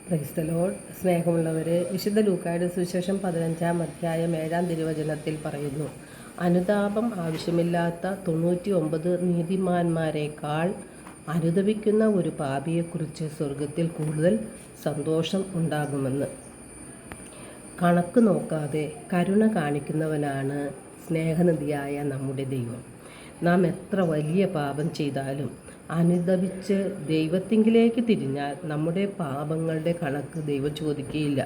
Praise the Lord. സ്നേഹമുള്ളവരെ, വിശുദ്ധ ലൂക്കായുടെ സുവിശേഷം 15-ാം അധ്യായം 7-ാം തിരുവചനത്തിൽ പറയുന്നു, അനുതാപം ആവശ്യമില്ലാത്ത 99 നീതിമാന്മാരെക്കാൾ അനുതപിക്കുന്ന ഒരു പാപിയെക്കുറിച്ച് സ്വർഗത്തിൽ കൂടുതൽ സന്തോഷം ഉണ്ടാകുമെന്ന്. കണക്ക് നോക്കാതെ കരുണ കാണിക്കുന്നവനാണ് സ്നേഹനിധിയായ നമ്മുടെ ദൈവം. നാം എത്ര വലിയ പാപം ചെയ്താലും അനുതപിച്ച് ദൈവത്തിങ്കിലേക്ക് തിരിഞ്ഞാൽ നമ്മുടെ പാപങ്ങളുടെ കണക്ക് ദൈവം ചോദിക്കുകയില്ല.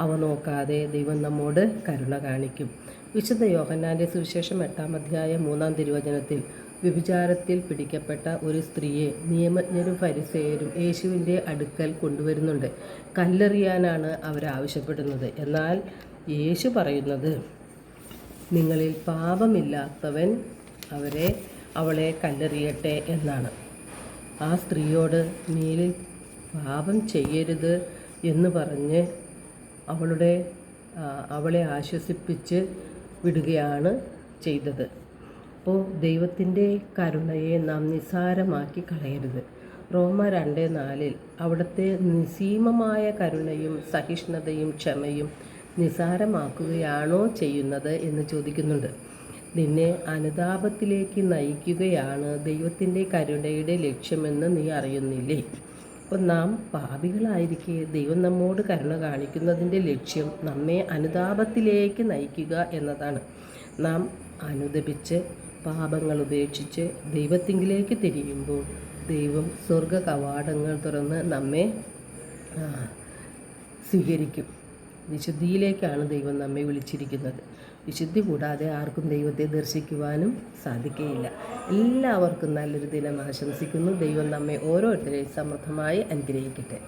അവ നോക്കാതെ ദൈവം നമ്മോട് കരുണ കാണിക്കും. വിശുദ്ധ യോഹന്നാൻ്റെ സുവിശേഷം 8-ാം അധ്യായം 3-ാം തിരുവചനത്തിൽ വ്യഭിചാരത്തിൽ പിടിക്കപ്പെട്ട ഒരു സ്ത്രീയെ നിയമജ്ഞരും ഫരിസേയരും യേശുവിൻ്റെ അടുക്കൽ കൊണ്ടുവരുന്നുണ്ട്. കല്ലെറിയാനാണ് അവരാവശ്യപ്പെടുന്നത്. എന്നാൽ യേശു പറയുന്നത്, നിങ്ങളിൽ പാപമില്ലാത്തവൻ അവളെ കല്ലെറിയട്ടെ എന്നാണ്. ആ സ്ത്രീയോട് മേലിൽ പാപം ചെയ്യരുത് എന്ന് പറഞ്ഞ് അവളെ ആശ്വസിപ്പിച്ച് വിടുകയാണ് ചെയ്തത്. അപ്പോൾ ദൈവത്തിൻ്റെ കരുണയെ നാം നിസ്സാരമാക്കി കളയരുത്. റോമർ 2:4 അവിടുത്തെ നിസ്സീമമായ കരുണയും സഹിഷ്ണുതയും ക്ഷമയും നിസ്സാരമാക്കുകയാണോ ചെയ്യുന്നത് എന്ന് ചോദിക്കുന്നുണ്ട്. നിന്നെ അനുതാപത്തിലേക്ക് നയിക്കുകയാണ് ദൈവത്തിൻ്റെ കരുണയുടെ ലക്ഷ്യമെന്ന് നീ അറിയുന്നില്ലേ? അപ്പോൾ നാം പാപികളായിരിക്കെ ദൈവം നമ്മോട് കരുണ കാണിക്കുന്നതിൻ്റെ ലക്ഷ്യം നമ്മെ അനുതാപത്തിലേക്ക് നയിക്കുക എന്നതാണ്. നാം അനുതപിച്ച് പാപങ്ങൾ ഉപേക്ഷിച്ച് ദൈവത്തിങ്കിലേക്ക് തിരിയുമ്പോൾ ദൈവം സ്വർഗ കവാടങ്ങൾ തുറന്ന് നമ്മെ സ്വീകരിക്കും. വിശുദ്ധിയിലേക്കാണ് ദൈവം നമ്മെ വിളിച്ചിരിക്കുന്നത്. വിശുദ്ധി കൂടാതെ ആർക്കും ദൈവത്തെ ദർശിക്കുവാനും സാധിക്കുകയില്ല. എല്ലാവർക്കും നല്ലൊരു ദിനം ആശംസിക്കുന്നു. ദൈവം നമ്മെ ഓരോരുത്തരെയും സമൃദ്ധമായി അനുഗ്രഹിക്കട്ടെ.